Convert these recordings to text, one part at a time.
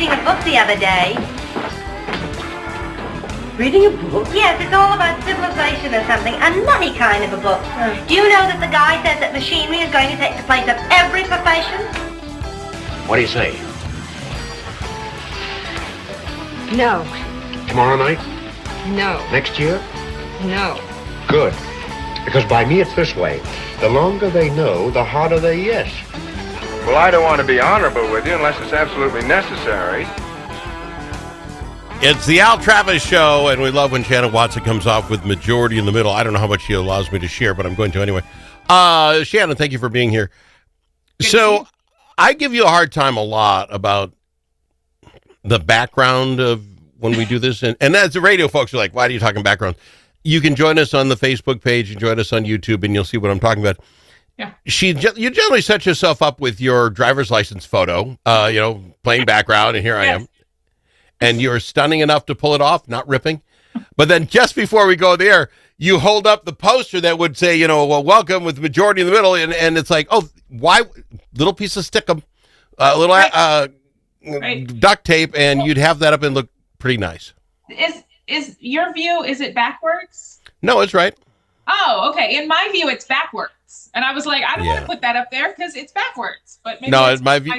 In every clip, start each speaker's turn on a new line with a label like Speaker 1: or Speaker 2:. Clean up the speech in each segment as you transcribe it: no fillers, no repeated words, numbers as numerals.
Speaker 1: reading a book the other day. Reading a book? Yes, it's all about civilization or something. A nutty kind of a book. Do you know that the guy says that machinery is going to take the place of every profession?
Speaker 2: What do you say?
Speaker 3: No.
Speaker 2: Tomorrow night?
Speaker 3: No.
Speaker 2: Next year?
Speaker 3: No.
Speaker 2: Good. Because by me it's this way. The longer they know, the harder they yes.
Speaker 4: Well, I don't want to be honorable with you unless it's absolutely necessary.
Speaker 5: It's the Al Travis Show, and we love when Shannon Watson comes off with Majority in the Middle. I don't know how much she allows me to share, but I'm going to anyway. Shannon, thank you for being here. So I give you a hard time a lot about the background of when we do this. And as the radio folks are like, why are you talking background? You can join us on the Facebook page and join us on YouTube, and you'll see what I'm talking about.
Speaker 6: Yeah.
Speaker 5: You generally set yourself up with your driver's license photo, plain background, and here I am. And you're stunning enough to pull it off, not ripping. But then just before we go there, you hold up the poster that would say, welcome with Majority in the Middle. And it's like, oh, why? Little piece of stickum, duct tape, and you'd have that up and look pretty nice.
Speaker 6: Is your view, is it backwards?
Speaker 5: No, it's right.
Speaker 6: Oh, okay. In my view, it's backwards. And I was like, I don't want to put that up there because it's backwards. But maybe
Speaker 5: no, my view,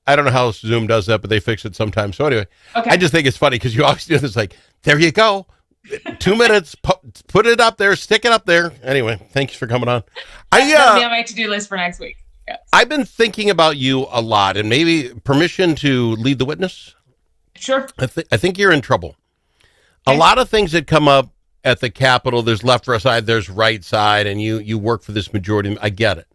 Speaker 5: I don't know how Zoom does that, but they fix it sometimes. So anyway, I just think it's funny because you always do this like, there you go. 2 minutes, put it up there, stick it up there. Anyway, thanks for coming on.
Speaker 6: That's going to be on my to-do list for next week. Yes.
Speaker 5: I've been thinking about you a lot, and maybe permission to lead the witness?
Speaker 6: Sure.
Speaker 5: I think you're in trouble. Okay. A lot of things that come up at the Capitol, there's left side, there's right side, and you work for this majority. I get it.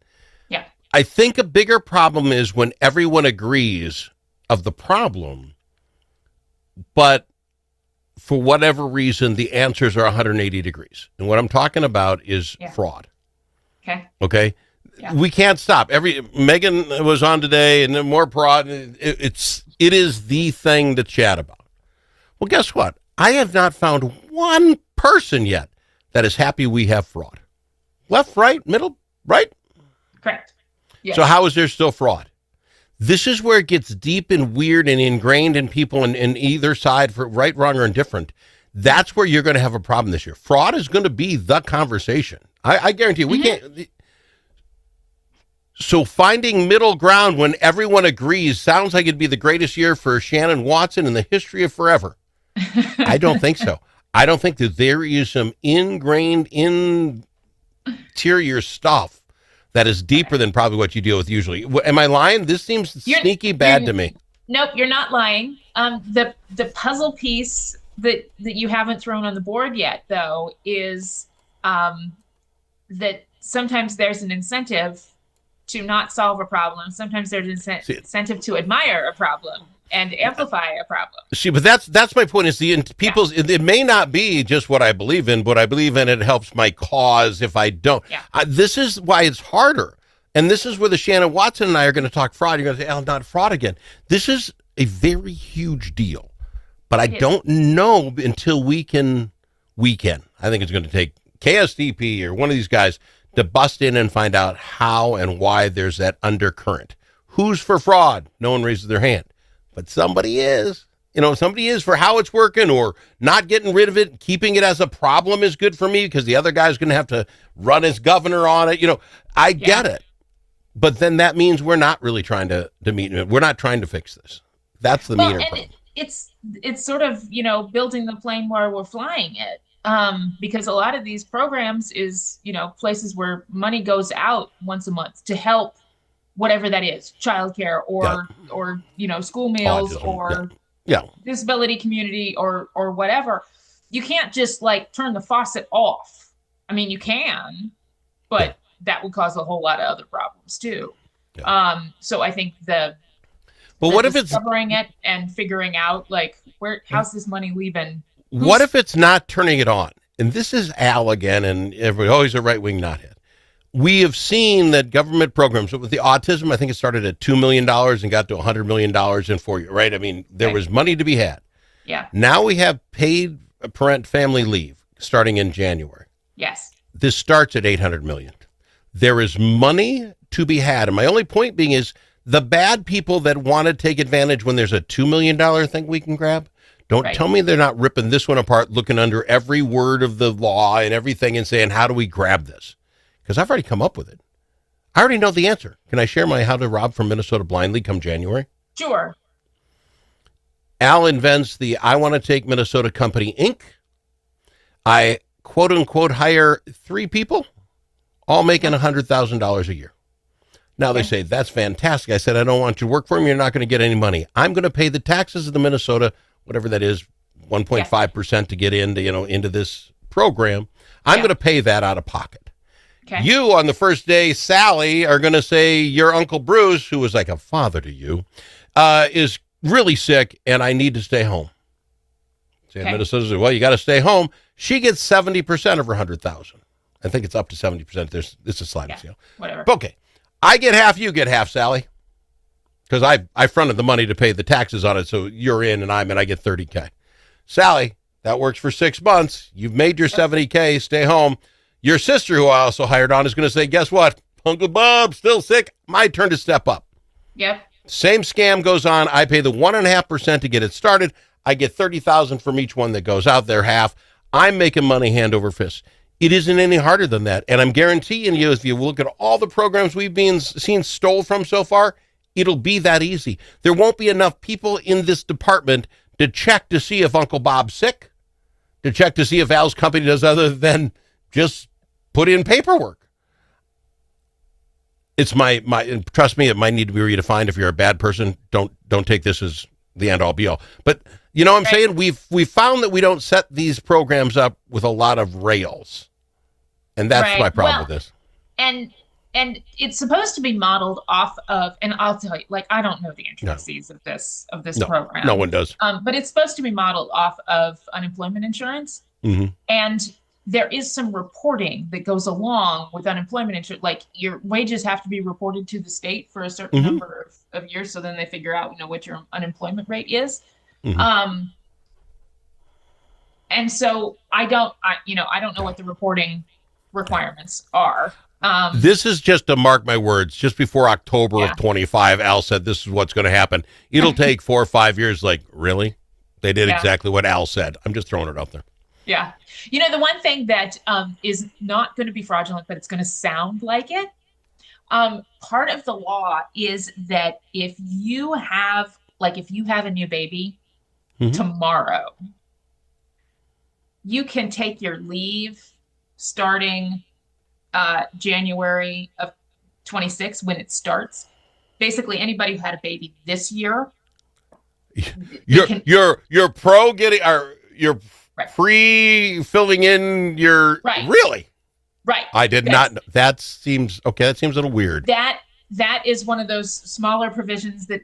Speaker 6: Yeah.
Speaker 5: I think a bigger problem is when everyone agrees of the problem, but for whatever reason, the answers are 180 degrees. And what I'm talking about is fraud. Okay? Yeah. We can't stop. Megan was on today, and then more fraud. It is the thing to chat about. Well, guess what? I have not found one person yet that is happy we have fraud. Left, right, middle, right?
Speaker 6: Correct. Yes.
Speaker 5: So how is there still fraud? This is where it gets deep and weird and ingrained in people in either side, for right, wrong, or indifferent. That's where you're going to have a problem this year. Fraud is going to be the conversation. I guarantee you. We can't. So finding middle ground when everyone agrees sounds like it'd be the greatest year for Shannon Watson in the history of forever. I don't think so. I don't think that there is some ingrained interior stuff that is deeper than probably what you deal with usually. Am I lying? This seems sneaky bad to me.
Speaker 6: Nope, you're not lying. The puzzle piece that you haven't thrown on the board yet, though, is that sometimes there's an incentive to not solve a problem. Sometimes there's an incentive to admire a problem and amplify a problem.
Speaker 5: See, but that's my point. Is it may not be just what I believe in, but I believe in it helps my cause if I don't.
Speaker 6: Yeah.
Speaker 5: This is why it's harder. And this is where the Shannon Watson and I are going to talk fraud. You're going to say, "Oh, not fraud again." This is a very huge deal, but I don't know until we can. I think it's going to take KSDP or one of these guys to bust in and find out how and why there's that undercurrent. Who's for fraud? No one raises their hand. But somebody is. Somebody is for how it's working, or not getting rid of it. Keeping it as a problem is good for me because the other guy's going to have to run as governor on it. I get it. But then that means we're not really trying to meet. We're not trying to fix this. That's the meaner problem.
Speaker 6: It's sort of, building the plane where we're flying it. Because a lot of these programs is, places where money goes out once a month to help whatever that is, childcare or school meals,
Speaker 5: autism, or
Speaker 6: disability community or whatever. You can't just turn the faucet off. I mean, you can, but that would cause a whole lot of other problems too. Yeah. So I think
Speaker 5: what if it's
Speaker 6: covering it and figuring out how's this money leaving?
Speaker 5: What if it's not turning it on? And this is Al again, and everybody always a right-wing knothead. We have seen that government programs with the autism, I think it started at $2 million and got to $100 million in 4 years, right? I mean, there was money to be had.
Speaker 6: Yeah.
Speaker 5: Now we have paid parent family leave starting in January.
Speaker 6: Yes.
Speaker 5: This starts at $800 million. There is money to be had. And my only point being is the bad people that want to take advantage when there's a $2 million thing we can grab, don't
Speaker 6: Right.
Speaker 5: tell me they're not ripping this one apart, looking under every word of the law and everything and saying, how do we grab this? Because I've already come up with it. I already know the answer. Can I share my how to rob from Minnesota blindly come January?
Speaker 6: Sure.
Speaker 5: Al invents the I Want to Take Minnesota Company, Inc. I, quote unquote, hire 3 people, all making $100,000 a year. Now they say, that's fantastic. I said, I don't want you to work for me. You're not going to get any money. I'm going to pay the taxes of the Minnesota, whatever that is, 1.5% to get into, into this program. I'm going to pay that out of pocket.
Speaker 6: Okay.
Speaker 5: You, on the first day, Sally, are going to say your Uncle Bruce, who was like a father to you, is really sick and I need to stay home. So Minnesota says, well, you got to stay home. She gets 70% of her 100,000. I think it's up to 70%. It's a sliding scale.
Speaker 6: Whatever.
Speaker 5: Okay. I get half, you get half, Sally. Because I fronted the money to pay the taxes on it, so you're in and I'm in, I get 30K. Sally, that works for 6 months. You've made your 70K, stay home. Your sister, who I also hired on, is going to say, guess what? Uncle Bob, still sick. My turn to step up.
Speaker 6: Yep.
Speaker 5: Same scam goes on. I pay the 1.5% to get it started. I get 30,000 from each one that goes out there, half. I'm making money hand over fist. It isn't any harder than that. And I'm guaranteeing you, if you look at all the programs we've seen stole from so far, it'll be that easy. There won't be enough people in this department to check to see if Uncle Bob's sick, to check to see if Al's company does other than just put in paperwork. It's my trust me, it might need to be redefined. If you're a bad person, don't take this as the end all be all. But you know what I'm saying? We've found that we don't set these programs up with a lot of rails. And that's my problem with this. And
Speaker 6: it's supposed to be modeled off of, and I'll tell you, like, I don't know the intricacies of this program.
Speaker 5: No one does.
Speaker 6: But it's supposed to be modeled off of unemployment insurance.
Speaker 5: Mm-hmm.
Speaker 6: And there is some reporting that goes along with unemployment insurance. Like, your wages have to be reported to the state for a certain number of years. So then they figure out, what your unemployment rate is.
Speaker 5: Mm-hmm.
Speaker 6: And so I don't know what the reporting requirements are.
Speaker 5: This is just to mark my words. Just before October of 25, Al said this is what's going to happen. It'll take 4 or 5 years. Like, really? They did exactly what Al said. I'm just throwing it out there.
Speaker 6: Yeah. The one thing that is not going to be fraudulent, but it's going to sound like it. Part of the law is that if you have a new baby tomorrow, you can take your leave starting January of 26 when it starts. Basically, anybody who had a baby this year,
Speaker 5: you're pro getting or you're pre filling in your really
Speaker 6: right.
Speaker 5: I did not know. That seems okay. That seems a little weird.
Speaker 6: That is one of those smaller provisions that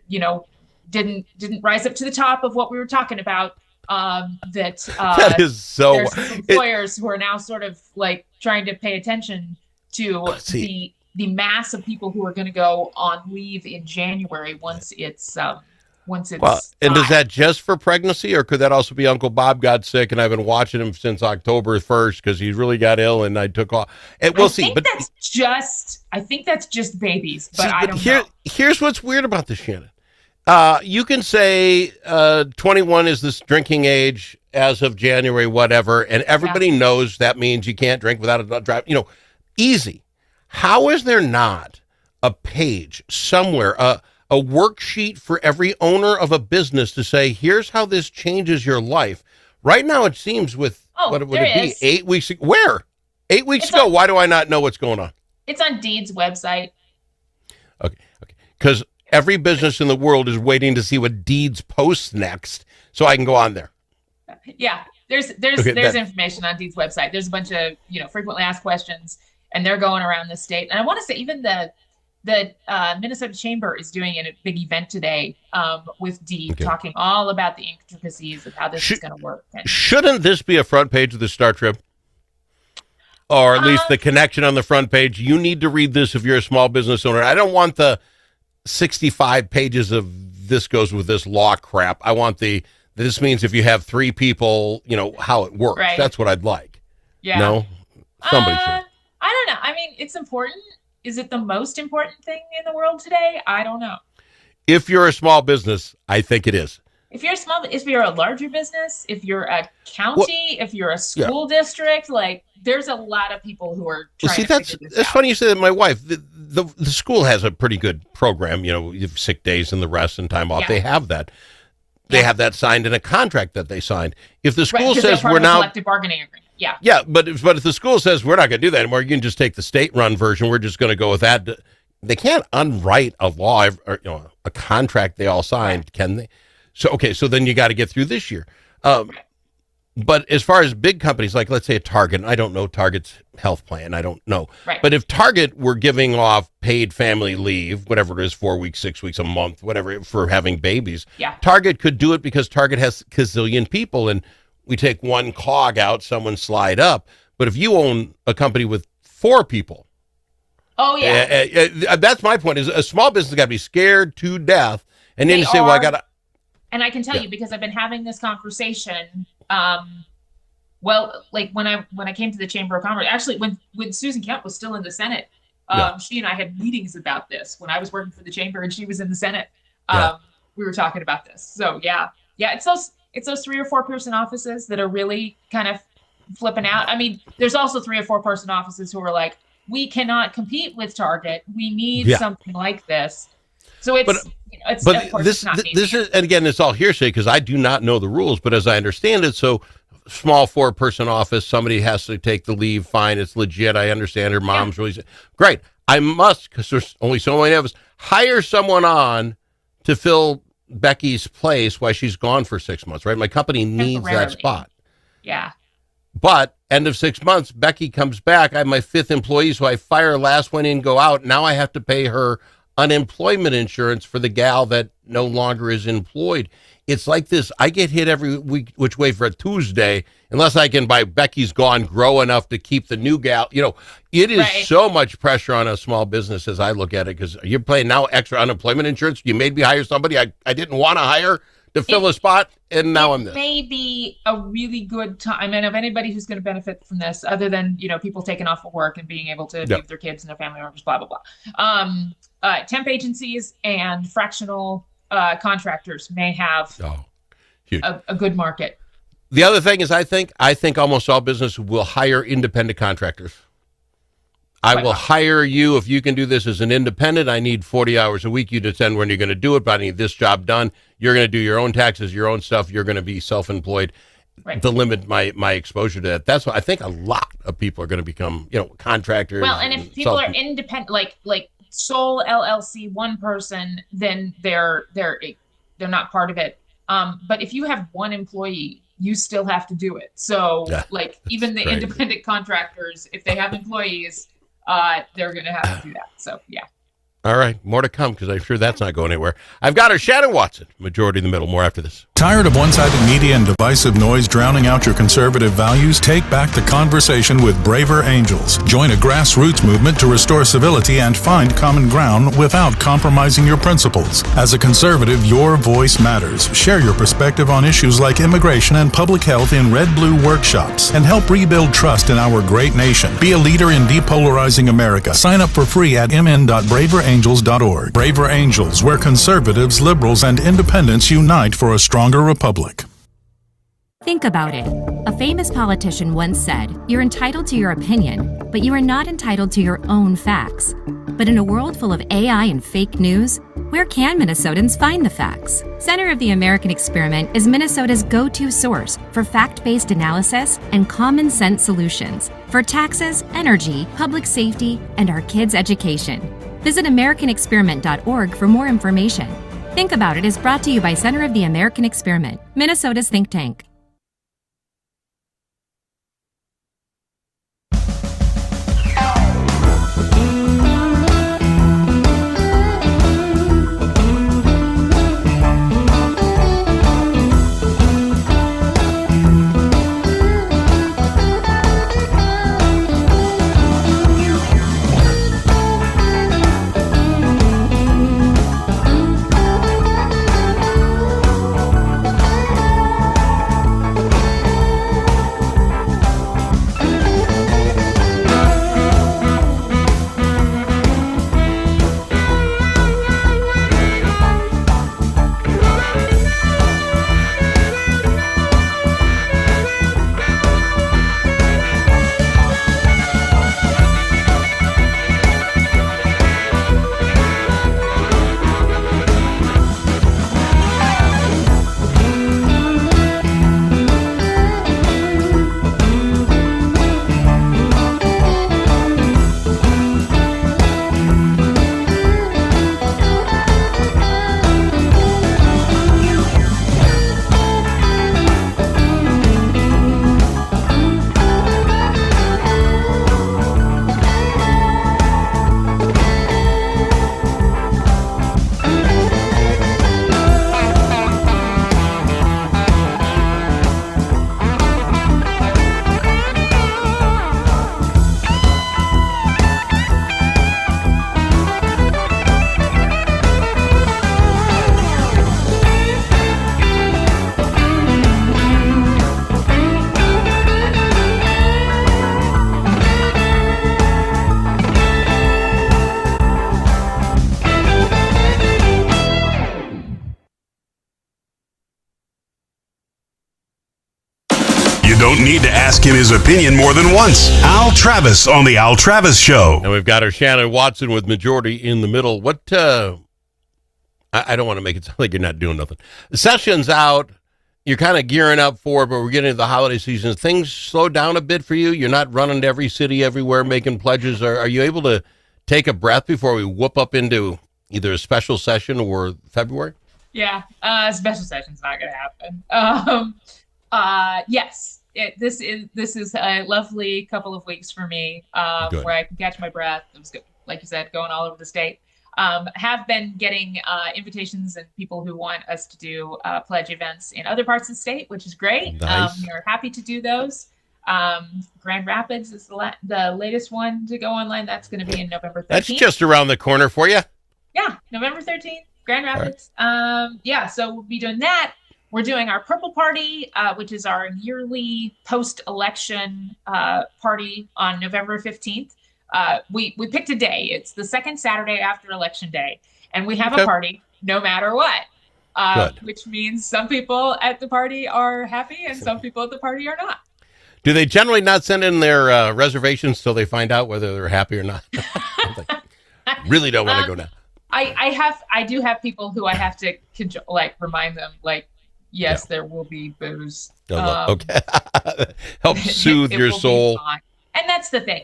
Speaker 6: didn't rise up to the top of what we were talking about. That
Speaker 5: is so.
Speaker 6: There's some employers who are now sort of like trying to pay attention to the mass of people who are going to go on leave in January once it's
Speaker 5: well, and is that just for pregnancy, or could that also be Uncle Bob got sick and I've been watching him since October 1st because he really got ill and I took off? And we'll see. But
Speaker 6: I think that's just babies, but I don't know.
Speaker 5: Here's what's weird about this, Shannon. You can say 21 is this drinking age as of January, whatever, and everybody knows that means you can't drink without a drive. Easy. How is there not a page somewhere, a worksheet for every owner of a business to say, here's how this changes your life? Right now, it seems with, what would it be, 8 weeks ago? Where? 8 weeks ago? Why do I not know what's going on?
Speaker 6: It's on Deed's website.
Speaker 5: Okay. Because every business in the world is waiting to see what Deeds posts next so I can go on there.
Speaker 6: Yeah, there's information on Deed's website. There's a bunch of, frequently asked questions, and they're going around the state. And I want to say even the Minnesota Chamber is doing a big event today with Deed, talking all about the intricacies of how this is going to work.
Speaker 5: Shouldn't this be a front page of the Star Trib? Or at least the connection on the front page? You need to read this if you're a small business owner. I don't want the 65 pages of this goes with this law crap. I want this means if you have 3 people, how it works.
Speaker 6: Right.
Speaker 5: That's what I'd like.
Speaker 6: Yeah.
Speaker 5: No? Somebody should.
Speaker 6: I don't know. I mean, it's important. Is it the most important thing in the world today? I don't know.
Speaker 5: If you're a small business, I think it is.
Speaker 6: If you're a larger business, if you're a county, if you're a school district, like there's a lot of people who are trying to figure this
Speaker 5: that's
Speaker 6: out.
Speaker 5: funny you say that. My wife, the school has a pretty good program. You have sick days and the rest and time off.
Speaker 6: Yeah.
Speaker 5: They have that. They have that signed in a contract that they signed. If the school
Speaker 6: 'cause they're
Speaker 5: says
Speaker 6: part
Speaker 5: we're
Speaker 6: of a
Speaker 5: now
Speaker 6: collective bargaining agreement. Yeah.
Speaker 5: Yeah, but if the school says we're not going to do that anymore, you can just take the state-run version. We're just going to go with that. They can't unwrite a law or a contract they all signed, can they? So okay, so then you got to get through this year. But as far as big companies, like let's say a Target, and I don't know Target's health plan, I don't know.
Speaker 6: Right.
Speaker 5: But if Target were giving off paid family leave, whatever it is, 4 weeks, 6 weeks, a month, whatever, for having babies, Target could do it because Target has a gazillion people, and we take one cog out, someone slide up. But if you own a company with 4 people, that's my point. Is a small business got to be scared to death, and then you say, "Well, I got to."
Speaker 6: And I can tell you because I've been having this conversation. Like when I came to the Chamber of Commerce, actually when Susan Kemp was still in the Senate, she and I had meetings about this when I was working for the Chamber and she was in the Senate. We were talking about this. So it's those 3 or 4 person offices that are really kind of flipping out. I mean, there's also 3 or 4 person offices who are like, we cannot compete with Target. We need something like this. So this is, and again, it's all hearsay because I do not know the rules, but as I understand it, so small 4-person office, somebody has to take the leave, fine, it's legit, I understand her mom's really great. I must, because there's only so many of us, hire someone on to fill Becky's place while she's gone for 6 months, right? My company needs that spot. Yeah.
Speaker 5: But end of 6 months, Becky comes back. I have my 5th employee, so I fire, last one in, go out. Now I have to pay her unemployment insurance for the gal that no longer is employed. It's like this. I get hit every week, which way for a Tuesday, unless I can, by Becky's gone, grow enough to keep the new gal. It is so much pressure on a small business as I look at it, because you're paying now extra unemployment insurance. You made me hire somebody I didn't want to hire to fill a spot, and now I'm this. It
Speaker 6: may be a really good time. And of anybody who's going to benefit from this, other than people taking off of work and being able to be with their kids and their family members, blah blah blah. Temp agencies and fractional contractors may have a good market.
Speaker 5: The other thing is, I think almost all businesses will hire independent contractors. I will hire you if you can do this as an independent. I need 40 hours a week. You decide when you're going to do it, but I need this job done. You're going to do your own taxes, your own stuff. You're going to be self-employed. To limit my exposure to that. That's why I think a lot of people are going to become, contractors.
Speaker 6: Well, and if people are independent, like sole LLC, one person, then they're not part of it. But if you have one employee, you still have to do it. So even the independent contractors, if they have employees, they're going to have to do that. So,
Speaker 5: All right. More to come, because I'm sure that's not going anywhere. I've got her, Shannon Watson, Majority in the Middle. More after this.
Speaker 7: Tired of one-sided media and divisive noise drowning out your conservative values? Take back the conversation with Braver Angels. Join a grassroots movement to restore civility and find common ground without compromising your principles. As a conservative, your voice matters. Share your perspective on issues like immigration and public health in Red-Blue workshops and help rebuild trust in our great nation. Be a leader in depolarizing America. Sign up for free at mn.braverangels.org. Braver Angels, where conservatives, liberals, and independents unite for a stronger republic.
Speaker 8: Think about it. A famous politician once said, "You're entitled to your opinion, but you are not entitled to your own facts." But in a world full of AI and fake news, where can Minnesotans find the facts? Center of the American Experiment is Minnesota's go-to source for fact-based analysis and common sense solutions for taxes, energy, public safety, and our kids' education. Visit AmericanExperiment.org for more information. Think About It is brought to you by Center of the American Experiment, Minnesota's think tank.
Speaker 9: don't need to ask him his opinion more than once. Al Travis on The Al Travis Show.
Speaker 5: And we've got our Shannon Watson with Majority in the Middle. What, I don't want to make it sound like you're not doing nothing. The session's out. You're kind of gearing up for it, but we're getting into the holiday season. Things slow down a bit for you? You're not running to every city everywhere making pledges. Are you able to take a breath before we whoop up into either a special session or February?
Speaker 6: Yeah, special session's not going to happen. Yes, this is a lovely couple of weeks for me where I can catch my breath. It was good, like you said, going all over the state. Have been getting invitations and people who want us to do pledge events in other parts of the state, which is great.
Speaker 5: Nice.
Speaker 6: We're happy to do those. Grand Rapids is the latest one to go online. That's going to be in November 13th.
Speaker 5: That's just around the corner for you.
Speaker 6: Yeah, November 13th, Grand Rapids. Right. So we'll be doing that. We're doing our Purple Party, which is our yearly post-election party on November 15th. We picked a day. It's the second Saturday after Election Day, and we have a party no matter what, which means some people at the party are happy and some people at the party are not.
Speaker 5: Do they generally not send in their reservations till they find out whether they're happy or not? Really don't want to go now.
Speaker 6: I do have people who I have to remind them, yes, there will be booze.
Speaker 5: Okay. Help soothe your soul.
Speaker 6: And that's the thing.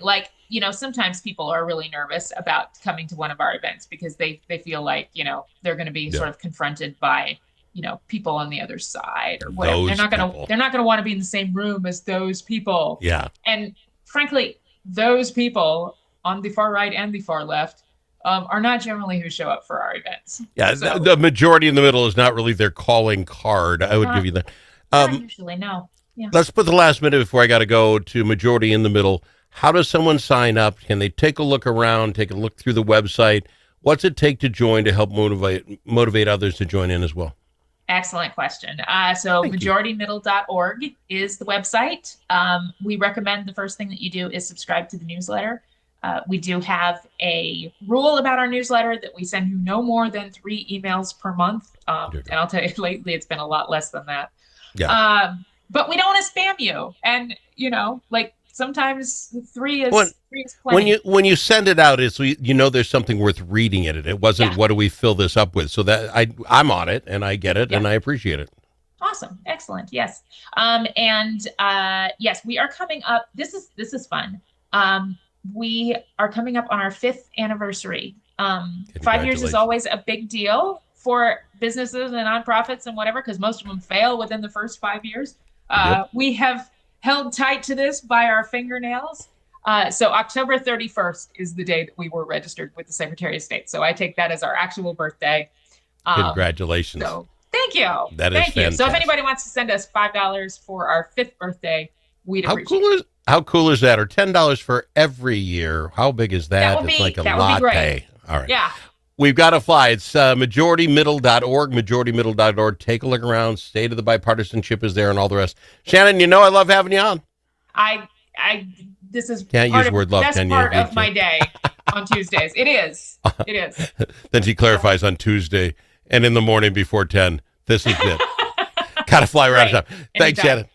Speaker 6: Sometimes people are really nervous about coming to one of our events because they feel like, they're going to be sort of confronted by, people on the other side or whatever. They're not going to want to be in the same room as those people.
Speaker 5: Yeah.
Speaker 6: And frankly, those people on the far right and the far left are not generally who show up for our events.
Speaker 5: Yeah.
Speaker 6: So,
Speaker 5: the majority in the middle is not really their calling card. I would give you that.
Speaker 6: Not usually, no. Yeah.
Speaker 5: Let's put the last minute before I got to go to Majority in the Middle. How does someone sign up? Can they take a look around, take a look through the website? What's it take to join to help motivate others to join in as well?
Speaker 6: Excellent question. So majoritymiddle.org is the website. We recommend the first thing that you do is subscribe to the newsletter. We do have a rule about our newsletter that we send you no more than 3 emails per month. And I'll tell you, lately it's been a lot less than that.
Speaker 5: Yeah.
Speaker 6: But we don't want to spam you. And, sometimes 3 is plenty.
Speaker 5: When you send it out, it's there's something worth reading in it. It wasn't what do we fill this up with? So that I'm on it and I get it and I appreciate it.
Speaker 6: Awesome. Excellent. Yes. Yes, we are coming up. This is fun. We are coming up on our 5th anniversary. 5 years is always a big deal for businesses and nonprofits and whatever, because most of them fail within the first 5 years. We have held tight to this by our fingernails. So October 31st is the day that we were registered with the Secretary of State. So I take that as our actual birthday.
Speaker 5: Congratulations.
Speaker 6: So thank you.
Speaker 5: That is fantastic.
Speaker 6: So if anybody wants to send us $5 for our 5th birthday, we'd appreciate it.
Speaker 5: How cool is that? Or $10 for every year? How big is that?
Speaker 6: That would
Speaker 5: it's
Speaker 6: be,
Speaker 5: like a
Speaker 6: that would be great.
Speaker 5: latte. All right.
Speaker 6: Yeah.
Speaker 5: We've got to fly. It's majoritymiddle.org, majoritymiddle.org. Take a look around. State of the bipartisanship is there and all the rest. Shannon, I love having you on.
Speaker 6: This is
Speaker 5: Can't use word love,
Speaker 6: best
Speaker 5: can you?
Speaker 6: part of my day on Tuesdays. It is.
Speaker 5: Then she clarifies on Tuesday and in the morning before 10. This is it. Got to fly right out of time. Thanks, Shannon.